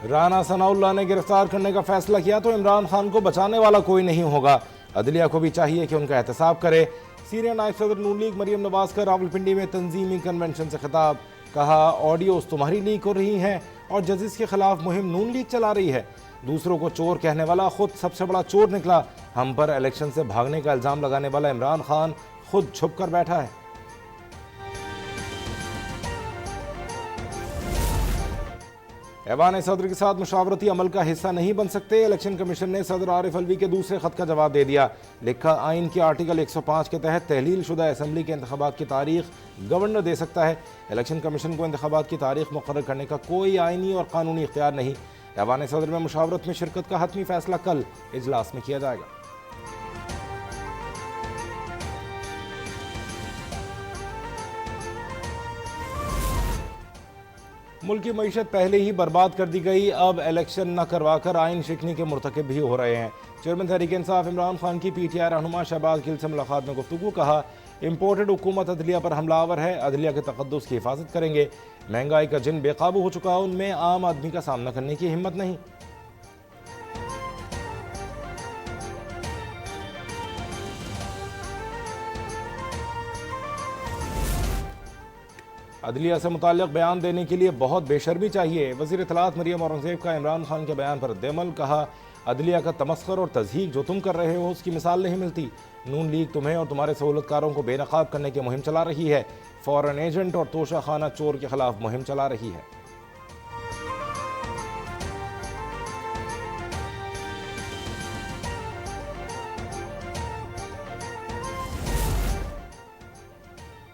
राना सनाउल्लाह ने गिरफ्तार करने का फैसला किया तो इमरान खान को बचाने वाला कोई नहीं होगा। अदलिया को भी चाहिए कि उनका एहतसाब करे। सीनियर नायब सदर नून लीग मरियम नवाज का रावलपिंडी में तंजीमी कन्वेंशन से खिताब। कहा, ऑडियोज तुम्हारी लीक हो रही हैं और जजिस के खिलाफ मुहिम नून लीग चला रही है। दूसरों को चोर कहने वाला खुद सबसे बड़ा चोर निकला। हम पर इलेक्शन से भागने का इल्जाम लगाने वाला इमरान खान खुद छुप कर बैठा है। ऐवान सदर के साथ मुशावरती अमल का हिस्सा नहीं बन सकते। इलेक्शन कमीशन ने सदर आरिफ अलवी के दूसरे खत का जवाब दे दिया। लिखा, आइन के आर्टिकल 105 के तहत तहलील शुदा असम्बली के इंतखाबात की तारीख गवर्नर दे सकता है। इलेक्शन कमीशन को इंतखाबात की तारीख मुकर्रर करने का कोई आइनी और कानूनी इख्तियार नहीं। ऐवान सदर में मुशावरत में शिरकत का हतमी फैसला कल इजलास में किया जाएगा। मुल्क की मईशत पहले ही बर्बाद कर दी गई, अब इलेक्शन न करवाकर आइन शिकनी के मुर्तकिब भी हो रहे हैं। चेयरमैन तहरीक इंसाफ इमरान खान की PTI रहनुमा शहबाज गिल से मुलाकात में गुफ्तगू। कहा, इम्पोर्टेड हुकूमत अदलिया पर हमलावर है, अदलिया के तक़द्दुस की हिफाजत करेंगे। महंगाई का जिन बेकाबू हो चुका है, उनमें आम आदमी का सामना करने की हिम्मत नहीं। अदलिया से मुताल्लिक़ बयान देने के लिए बहुत बेशर्मी चाहिए। वज़ीर इत्तलात मरियम औरंगज़ेब का इमरान खान के बयान पर रद्द-ए-अमल। कहा, अदलिया का तमस्खुर और तज़हीक जो तुम कर रहे हो उसकी मिसाल नहीं मिलती। नून लीग तुम्हें और तुम्हारे सहूलतकारों को बेनकाब करने की मुहिम चला रही है। फॉरेन एजेंट और तोशा खाना चोर के खिलाफ मुहिम चला रही है।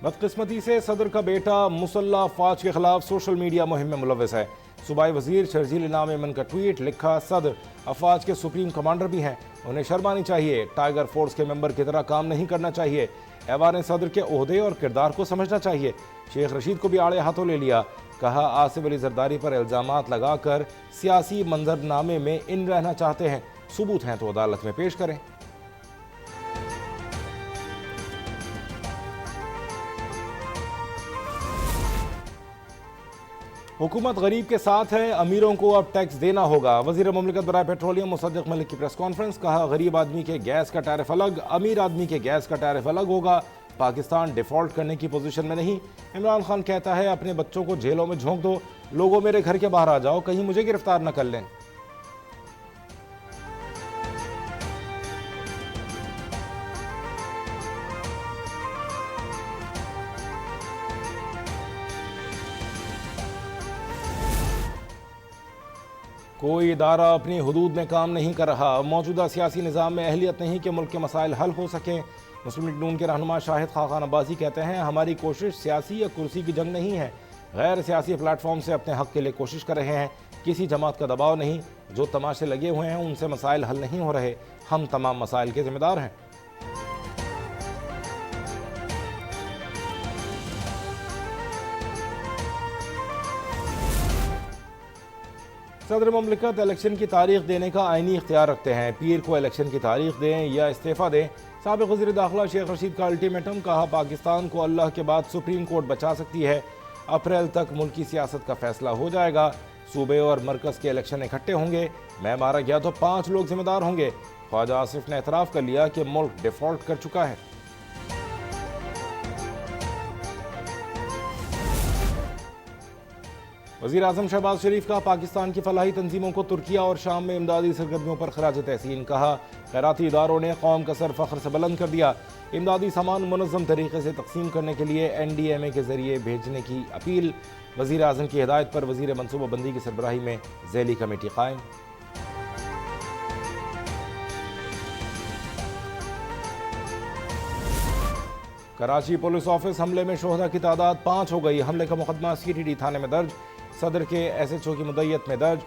बदकिस्मती से सदर का बेटा मुसल्ला अफवाज के खिलाफ सोशल मीडिया मुहिम में मुलव्वस है। सूबाई वजीर शर्जील इनाम एमन का ट्वीट। लिखा, सदर अफवाज के सुप्रीम कमांडर भी हैं, उन्हें शर्म आनी चाहिए। टाइगर फोर्स के मेंबर की तरह काम नहीं करना चाहिए। ऐवान सदर के ओहदे और किरदार को समझना चाहिए। शेख रशीद को भी आड़े हाथों ले लिया। कहा, आसिफ अली जरदारी पर इल्जामात लगाकर सियासी मंजरनामे में इन रहना चाहते हैं, सबूत हैं तो अदालत में पेश करें। हुकूमत गरीब के साथ है, अमीरों को अब टैक्स देना होगा। वजीर मुमलिकत बराए पेट्रोलियम मुसद्दिक मलिक की प्रेस कॉन्फ्रेंस। कहा, गरीब आदमी के गैस का टैरिफ अलग, अमीर आदमी के गैस का टैरिफ अलग होगा। पाकिस्तान डिफॉल्ट करने की पोजीशन में नहीं। इमरान खान कहता है, अपने बच्चों को जेलों में झोंक दो, लोगों मेरे घर के बाहर आ जाओ, कहीं मुझे गिरफ्तार न कर लें। कोई इदारा अपनी हुदूद में काम नहीं कर रहा। मौजूदा सियासी निज़ाम में अहलियत नहीं कि मुल्क के मसाइल हल हो सकें। मुस्लिम लीग नून के रहनुमा शाहिद खाकान अब्बासी कहते हैं, हमारी कोशिश सियासी या कुर्सी की जंग नहीं है, गैर सियासी प्लेटफॉर्म से अपने हक के लिए कोशिश कर रहे हैं। किसी जमात का दबाव नहीं। जो तमाशे लगे हुए हैं उनसे मसाइल हल नहीं हो रहे। हम तमाम मसाइल के जिम्मेदार हैं। सदर मुमलिकत इलेक्शन की तारीख देने का आइनी इख्तियार रखते हैं। पीर को इलेक्शन की तारीख दें या इस्तीफ़ा दें। साबिक़ वज़ीर दाखिला शेख रशीद का अल्टीमेटम। कहा, पाकिस्तान को अल्लाह के बाद सुप्रीम कोर्ट बचा सकती है। अप्रैल तक मुल्क की सियासत का फैसला हो जाएगा। सूबे और मरकज़ के इलेक्शन इकट्ठे होंगे। मैं मारा गया तो 5 लोग जिम्मेदार होंगे। ख्वाजा आसिफ ने एतराफ़ कर लिया कि मुल्क डिफ़ॉल्ट कर चुका है। वज़ीर आज़म शहबाज शरीफ का पाकिस्तान की फलाही तंजीमों को तुर्किया और शाम में इमदादी सरगर्मियों पर खराज तहसीन। कहा, खैराती इदारों ने कौम का सर फ़ख्र से बुलंद कर दिया। इमदादी सामान मुनज़्ज़म तरीके से तकसीम करने के लिए NDMA के ज़रिए भेजने की अपील। वज़ीर आज़म की हिदायत पर वज़ीर मनसूबाबंदी की सरबराही में ज़ैली कमेटी कायम। कराची पुलिस ऑफिस हमले में शोहदा की तादाद 5 हो गई। हमले का मुकदमा CTD थाने में दर्ज। सदर के SHO की मुद्दत में दर्ज।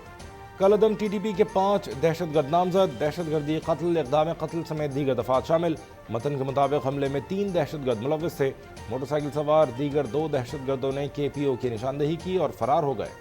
कलदम TTP के 5 दहशतगर्द नामजद। दहशतगर्दी, कत्ल, इक़दाम कत्ल समेत दीगर दफात शामिल। मतन के मुताबिक हमले में 3 दहशतगर्द मुलव्वस थे। मोटरसाइकिल सवार दीगर 2 दहशतगर्दों ने KPO की निशानदेही की और फरार हो गए।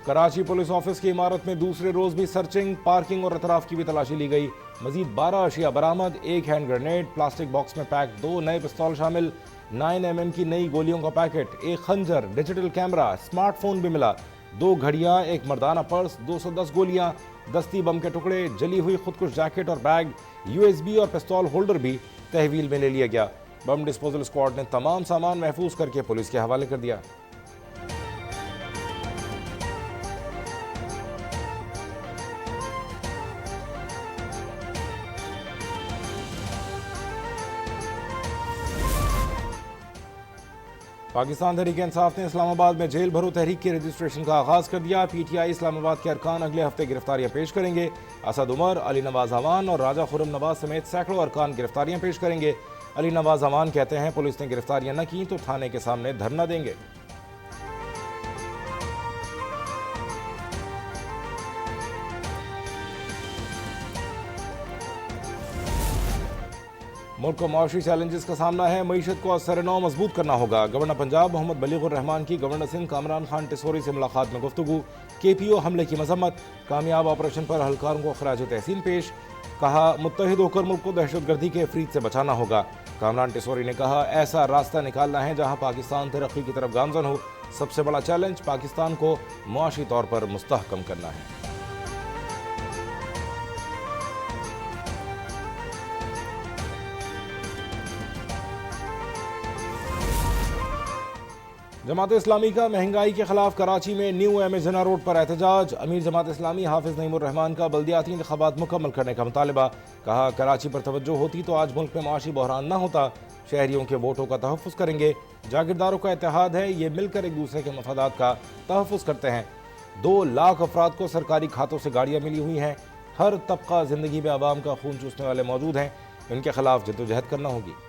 कराची पुलिस ऑफिस की इमारत में दूसरे रोज भी सर्चिंग, पार्किंग और अतराफ की भी तलाशी ली गई। मजीद 12 अशिया बरामद, एक हैंड ग्रेनेड, प्लास्टिक बॉक्स में पैक 2 नए पिस्तौल शामिल, 9mm की नई गोलियों का पैकेट, एक खंजर, डिजिटल कैमरा, स्मार्टफोन भी मिला, 2 घड़ियां, एक मर्दाना पर्स, 210 गोलियां, दस्ती बम के टुकड़े, जली हुई खुदकुश जैकेट और बैग, USB और पिस्तौल होल्डर भी तहवील में ले लिया गया। बम डिस्पोजल स्क्वाड ने तमाम सामान महफूज करके पुलिस के हवाले कर दिया। पाकिस्तान तहरीक इंसाफ ने इस्लामाबाद में जेल भरो तहरीक के रजिस्ट्रेशन का आगाज कर दिया। PTI इस्लामाबाद के अरकान अगले हफ्ते गिरफ्तारियां पेश करेंगे। असद उमर, अली नवाज अवान और राजा खुर्रम नवाज समेत सैकड़ों अरकान गिरफ्तारियां पेश करेंगे। अली नवाज अवान कहते हैं पुलिस ने गिरफ्तारियां न की तो थाने के सामने धरना देंगे। मुल्क को मुआशी चैलेंजेस का सामना है, मईशत को असर-ए-नौ मजबूत करना होगा। गवर्नर पंजाब मोहम्मद बलीगुर रहमान की गवर्नर सिंध कामरान खान टिसोरी से मुलाकात में गुफ्तगू, KPO हमले की मजम्मत, कामयाब ऑपरेशन पर अहलकारों को खराज तहसीन पेश, कहा मुत्तहिद होकर मुल्क को दहशतगर्दी के फरीद से बचाना होगा। कामरान टिसोरी ने कहा ऐसा रास्ता निकालना है जहाँ पाकिस्तान तरक्की की तरफ गामजन हो। सबसे बड़ा चैलेंज पाकिस्तान को मुआशी तौर पर मुस्तहकम करना है। जमात इस्लामी का महंगाई के खिलाफ कराची में न्यू एमेजना रोड पर एहतजाज, अमीर जमात इस्लामी हाफिज नईमुर रहमान का बल्दियाती इंतखाबात मुकम्मल करने का मुतालबा, कहा कराची पर तवज्जो होती तो आज मुल्क में माशी बहरान न होता। शहरियों के वोटों का तहफ़्फ़ुज़ करेंगे। जागीरदारों का इत्तेहाद है, ये मिलकर एक दूसरे के मफादात का तहफ़्फ़ुज़ करते हैं। 2 लाख अफराद को सरकारी खातों से गाड़ियाँ मिली हुई हैं। हर तबका ज़िंदगी में आवाम का खून चूसने वाले मौजूद हैं, इनके खिलाफ जद्दोजहद करना होगी।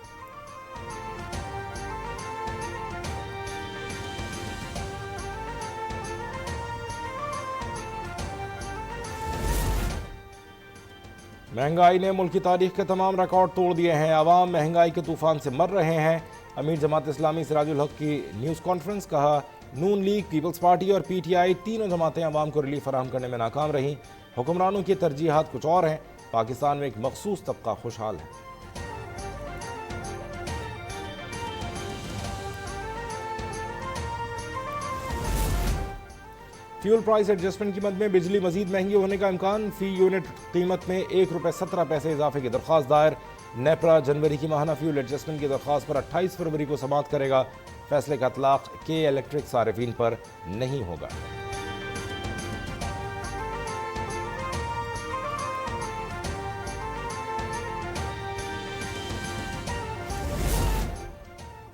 महंगाई ने मुल्क की तारीख के तमाम रिकॉर्ड तोड़ दिए हैं। आवाम महंगाई के तूफान से मर रहे हैं। अमीर जमात इस्लामी सिराजुल हक की न्यूज़ कॉन्फ्रेंस, कहा नून लीग, पीपल्स पार्टी और PTI तीनों जमातें आवाम को रिलीफ फराहम करने में नाकाम रहीं। हुक्मरानों की तरजीहात कुछ और हैं। पाकिस्तान में एक मखसूस तबका खुशहाल है। फ्यूल प्राइस एडजस्टमेंट कीमत में बिजली मजीद महंगी होने का इम्कान, फी यूनिट कीमत में ₹1.17 इजाफे की दरख्वास्त दायर। नेपरा जनवरी की माहाना फ्यूल एडजस्टमेंट की दरख्वास्त पर 28 फरवरी को समाअत करेगा। फैसले का इतलाक के इलेक्ट्रिक सारिफीन पर नहीं होगा।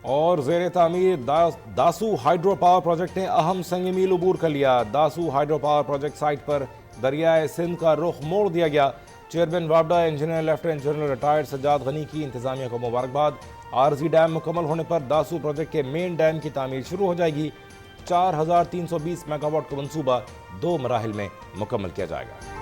और ज़ेर तामीर दासू हाइड्रो पावर प्रोजेक्ट ने अहम संग मील अबूर कर लिया। Dasu hydro power project site पर दरियाए सिंध का रुख मोड़ दिया गया। चेयरमैन वापडा engineer lieutenant general retired Sajjad Ghani की इंतजामिया को मुबारकबाद। आरजी डैम मुकम्मल होने पर दासू प्रोजेक्ट के मेन डैम की तामीर शुरू हो जाएगी। 4320 मेगावाट का मंसूबा 2 मराहिल में मुकम्मल किया जाएगा।